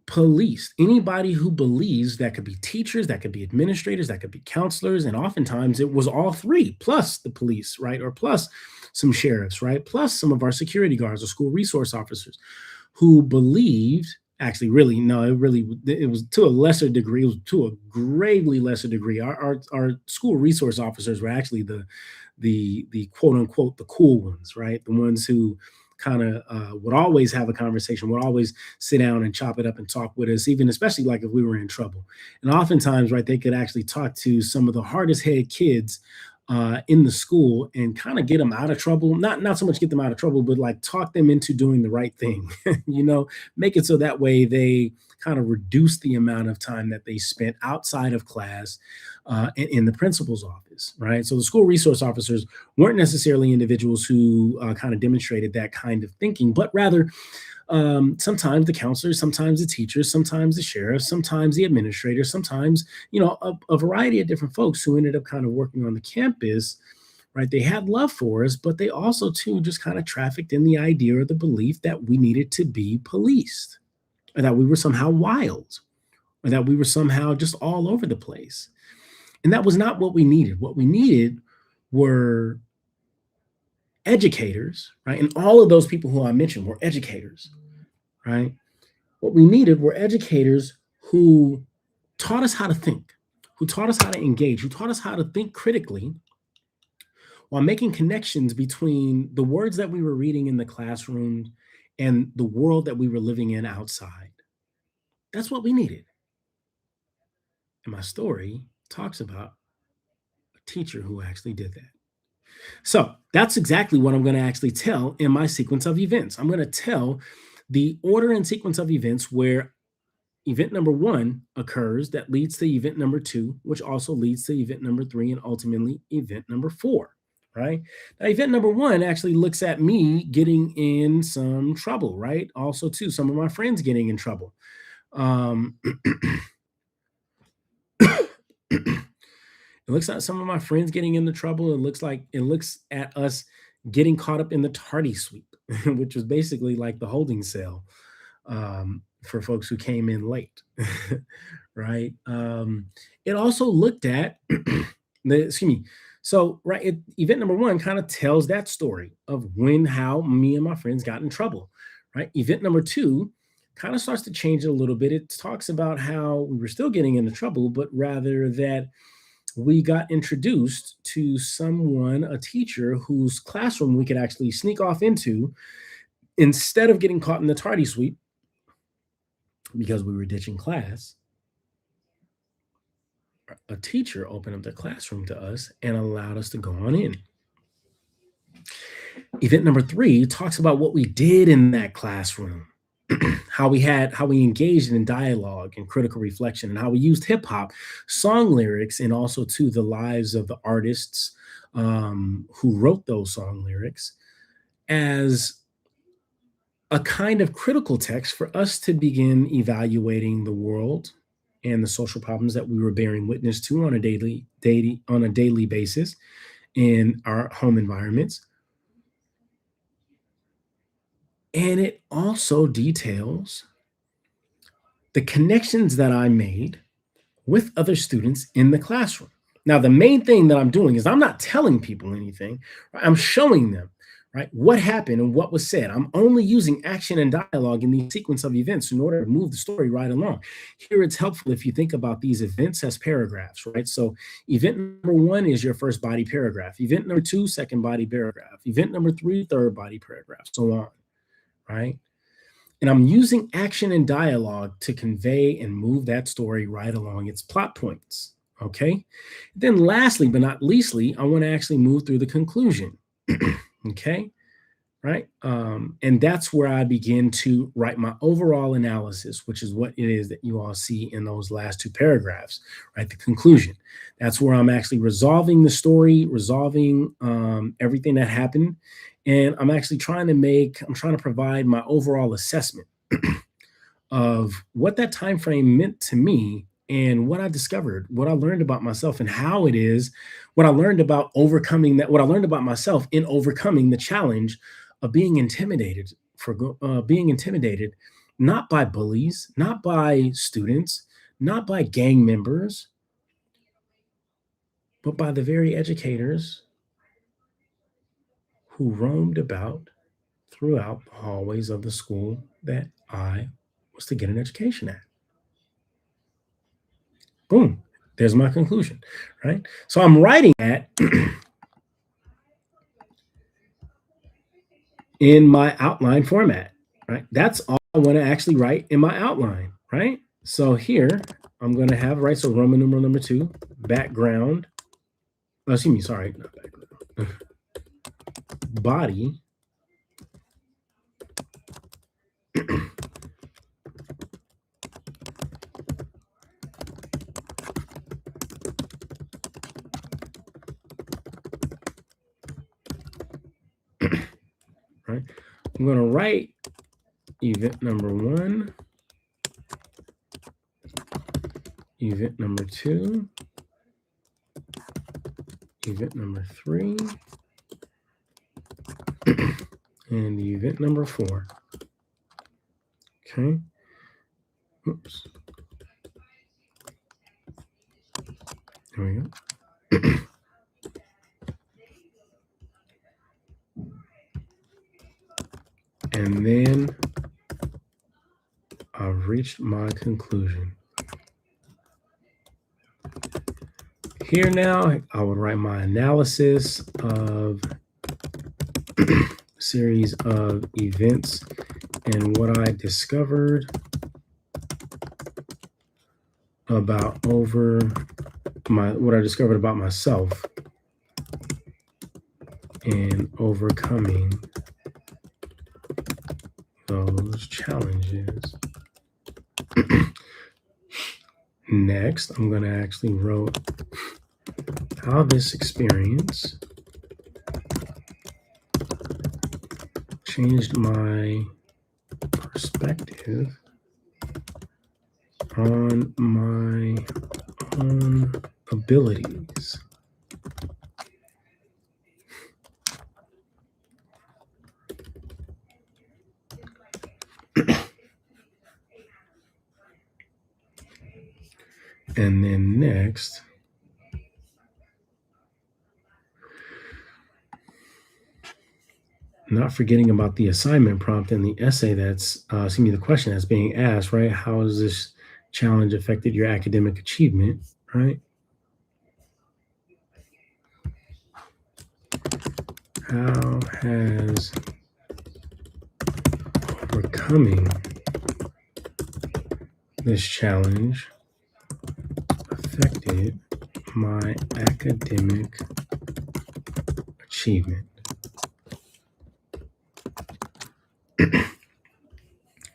policed. Anybody who believes, that could be teachers, that could be administrators, that could be counselors, and oftentimes it was all three plus the police, right, or plus some sheriffs, right, plus some of our security guards or school resource officers who believed, actually really no, it was to a lesser degree, it was to a gravely lesser degree. Our school resource officers were actually the quote unquote the cool ones, right, the ones who kind of would always have a conversation, would always sit down and chop it up and talk with us, even especially like if we were in trouble. And oftentimes, right, they could actually talk to some of the hardest hit kids in the school and kind of get them out of trouble. Not so much get them out of trouble, but like talk them into doing the right thing. Make it so that way they kind of reduce the amount of time that they spent outside of class in the principal's office, right? So the school resource officers weren't necessarily individuals who kind of demonstrated that kind of thinking, but rather sometimes the counselors, sometimes the teachers, sometimes the sheriff, sometimes the administrators, sometimes, a variety of different folks who ended up kind of working on the campus, right? They had love for us, but they also too just kind of trafficked in the idea or the belief that we needed to be policed, or that we were somehow wild, or that we were somehow just all over the place. And that was not what we needed. What we needed were educators, right? And all of those people who I mentioned were educators, right? What we needed were educators who taught us how to think, who taught us how to engage, who taught us how to think critically while making connections between the words that we were reading in the classroom and the world that we were living in outside. That's what we needed. And my story talks about a teacher who actually did that. So that's exactly what I'm going to actually tell in my sequence of events. I'm going to tell the order and sequence of events where event number 1 occurs that leads to event number 2, which also leads to event number 3, and ultimately event number 4, right? Now, event number 1 actually looks at me getting in some trouble, right? Also, too, some of my friends getting in trouble. It looks at some of my friends getting into trouble. It looks at us getting caught up in the tardy sweep, which was basically like the holding cell for folks who came in late, right? It also looked at excuse me. So, right, event number one kind of tells that story of how me and my friends got in trouble, right? Event number two kind of starts to change it a little bit. It talks about how we were still getting into trouble, but rather that we got introduced to someone, a teacher whose classroom we could actually sneak off into instead of getting caught in the tardy sweep because we were ditching class. A teacher opened up the classroom to us and allowed us to go on in. Event number three talks about what we did in that classroom, how we engaged in dialogue and critical reflection, and how we used hip hop, song lyrics, and also to the lives of the artists who wrote those song lyrics as a kind of critical text for us to begin evaluating the world and the social problems that we were bearing witness to on a daily basis in our home environments. And it also details the connections that I made with other students in the classroom. Now, the main thing that I'm doing is I'm not telling people anything, right? I'm showing them, right, what happened and what was said. I'm only using action and dialogue in the sequence of events in order to move the story right along. Here, it's helpful if you think about these events as paragraphs, right? So, event number one is your first body paragraph. Event number two, second body paragraph. Event number three, third body paragraph, so on, right? And I'm using action and dialogue to convey and move that story right along its plot points. Okay. Then, lastly, but not leastly, I want to actually move through the conclusion. Okay. Right. And that's where I begin to write my overall analysis, which is what it is that you all see in those last two paragraphs, right? The conclusion. That's where I'm actually resolving the story, resolving everything that happened. And I'm trying to provide my overall assessment of what that time frame meant to me and what I discovered, what I learned about myself, and how it is what I learned about what I learned about myself in overcoming the challenge of being intimidated not by bullies, not by students, not by gang members, but by the very educators who roamed about throughout the hallways of the school that I was to get an education at. Boom. There's my conclusion, right? So I'm writing that in my outline format, right? That's all I want to actually write in my outline, right? So here I'm going to have, right? So Roman numeral number two, background. Oh, excuse me, sorry, not background. Body. Right? I'm going to write event number one, event number two, event number three, and event number four. Okay. Oops. There we go. And then I've reached my conclusion. Here now, I would write my analysis of a series of events and what I discovered about myself and overcoming those challenges. Next, I'm going to actually write how this experience changed my perspective on my own abilities. And then next, not forgetting about the assignment prompt and the essay that's, the question that's being asked, right? How has this challenge affected your academic achievement, right? How has overcoming this challenge affected my academic achievement?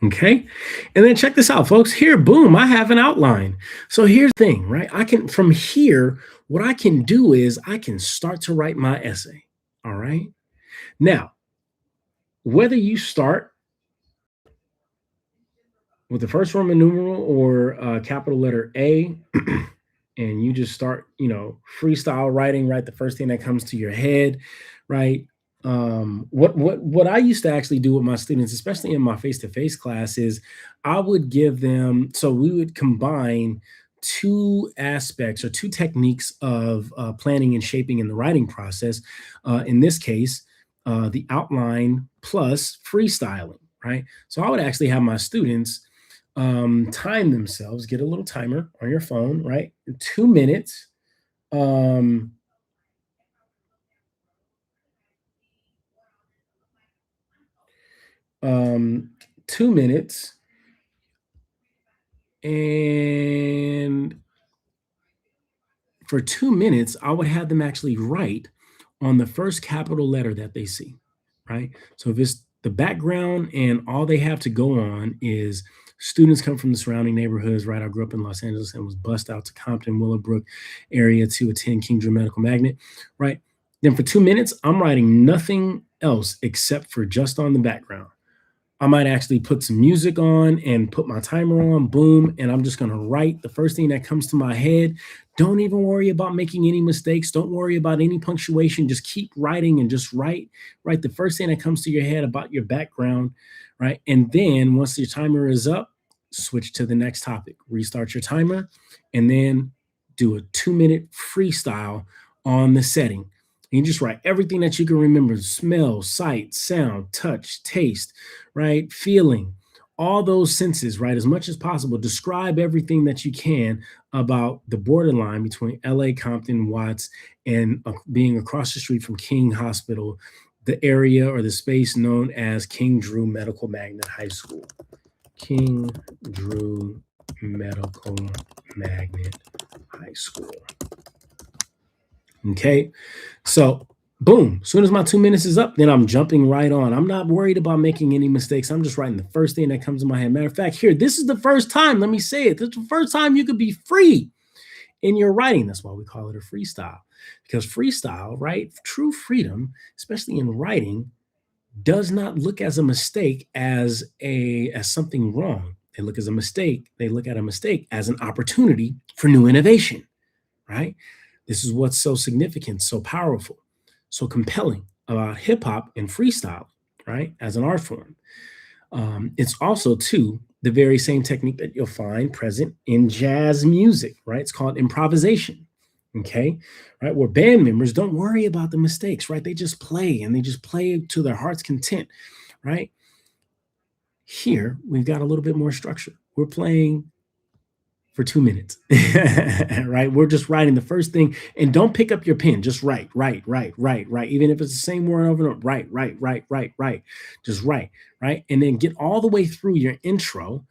Okay. And then check this out, folks. Here, boom, I have an outline. So here's the thing, right? From here, what I can do is I can start to write my essay. All right. Now, whether you start with the first Roman numeral or capital letter A, and you just start, freestyle writing, right? The first thing that comes to your head, right? What I used to actually do with my students, especially in my face-to-face class, is I would give them, so we would combine two aspects or two techniques of planning and shaping in the writing process. In this case, the outline plus freestyling, right? So I would actually have my students time themselves, get a little timer on your phone, right? 2 minutes. Um, 2 minutes, and for 2 minutes, I would have them actually write on the first capital letter that they see, right? So if it's the background and all they have to go on is students come from the surrounding neighborhoods, right? I grew up in Los Angeles and was bussed out to Compton, Willowbrook area to attend King Drew Medical Magnet, right? Then for 2 minutes, I'm writing nothing else except for just on the background. I might actually put some music on and put my timer on, boom, and I'm just going to write the first thing that comes to my head. Don't even worry about making any mistakes. Don't worry about any punctuation. Just keep writing and just write the first thing that comes to your head about your background, right? And then once your timer is up, switch to the next topic. Restart your timer and then do a 2-minute freestyle on the setting. And you just write everything that you can remember: smell, sight, sound, touch, taste, right? Feeling, all those senses, right? As much as possible, describe everything that you can about the borderline between LA, Compton, Watts, and being across the street from King Hospital, the area or the space known as King Drew Medical Magnet High School. King Drew Medical Magnet High School. Okay. So boom, as soon as my 2 minutes is up, then I'm jumping right on. I'm not worried about making any mistakes. I'm just writing the first thing that comes to my head. Matter of fact, here, this is the first time, let me say it. This is the first time you could be free in your writing. That's why we call it a freestyle. Because freestyle, right? True freedom, especially in writing, does not look as a mistake as something wrong. They look at a mistake as an opportunity for new innovation, right? This is what's so significant, so powerful, so compelling about hip hop and freestyle, right? As an art form. It's also, too, the very same technique that you'll find present in jazz music, right? It's called improvisation, okay? Right? Where band members don't worry about the mistakes, right? They just play and they just play to their heart's content, right? Here, we've got a little bit more structure. We're playing for 2 minutes, right? We're just writing the first thing, and don't pick up your pen. Just write. Even if it's the same word over and over, write. Just write, right? And then get all the way through your intro.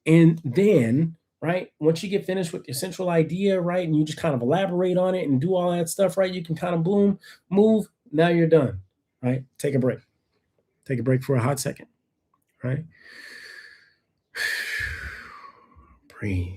And then, right, once you get finished with your central idea, right, and you just kind of elaborate on it and do all that stuff, right, you can kind of boom, move. Now you're done, right? Take a break. Take a break for a hot second, right? Breathe.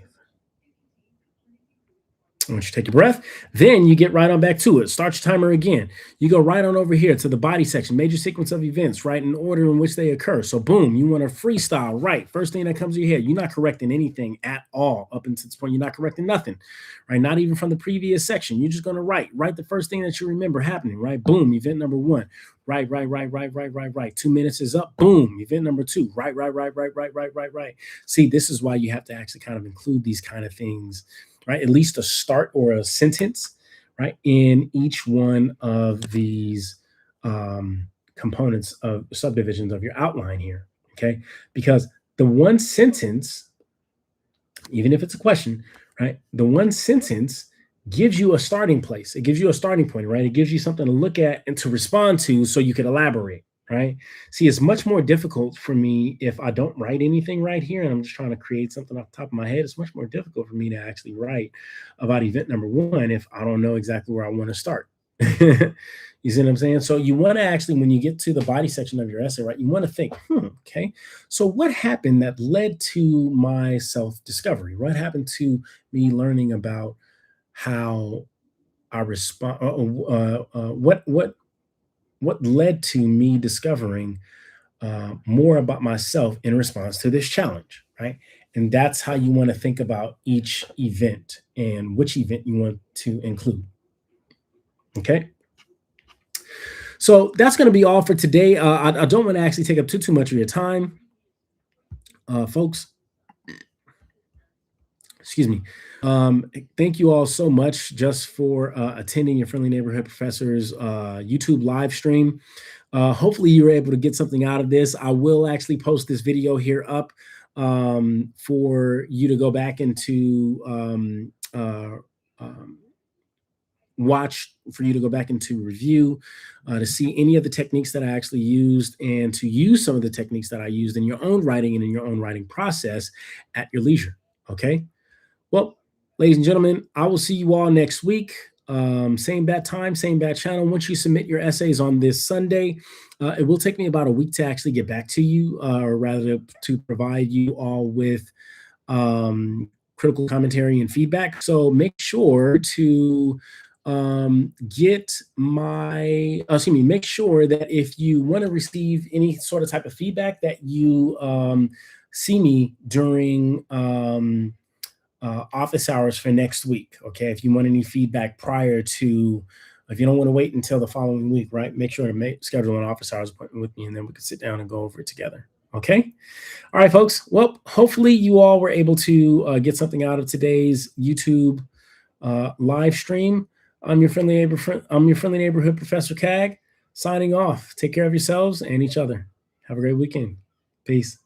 Once you take your breath, then you get right on back to it. Start your timer again. You go right on over here to the body section, major sequence of events, right, in order in which they occur. So, boom, you want to freestyle, right? First thing that comes to your head. You're not correcting anything at all up until this point. You're not correcting nothing, right? Not even from the previous section. You're just going to write the first thing that you remember happening, right? Boom, event number one. Right. 2 minutes is up. Boom, event number two. Right. See, this is why you have to actually kind of include these kind of things, right? At least a start or a sentence, right, in each one of these components of subdivisions of your outline here, okay? Because the one sentence, even if it's a question, right, the one sentence gives you a starting place. It gives you a starting point, right? It gives you something to look at and to respond to so you can elaborate, right? See, it's much more difficult for me if I don't write anything right here and I'm just trying to create something off the top of my head. It's much more difficult for me to actually write about event number one if I don't know exactly where I want to start. You see what I'm saying? So you want to actually, when you get to the body section of your essay, right, you want to think, okay, so what happened that led to my self-discovery? What happened to me learning about how I respond? What led to me discovering more about myself in response to this challenge, right? And that's how you want to think about each event and which event you want to include. Okay. So that's going to be all for today. I don't want to actually take up too much of your time, folks. Excuse me. Thank you all so much just for attending your Friendly Neighborhood Professor's YouTube live stream. Hopefully you were able to get something out of this. I will actually post this video here up for you to go back into watch, for you to go back into review, to see any of the techniques that I actually used and to use some of the techniques that I used in your own writing and in your own writing process at your leisure. Okay. Well, ladies and gentlemen, I will see you all next week. Same bat time, same bat channel. Once you submit your essays on this Sunday, it will take me about a week to actually get back to you, or rather to provide you all with critical commentary and feedback. So make sure to make sure that if you want to receive any sort of type of feedback, that you see me during office hours for next week. Okay. If you want any feedback prior to, if you don't want to wait until the following week, right, make sure to schedule an office hours appointment with me, and then we can sit down and go over it together. Okay. All right, folks. Well, hopefully you all were able to get something out of today's YouTube live stream. I'm your friendly neighborhood Professor Cag, signing off. Take care of yourselves and each other. Have a great weekend. Peace.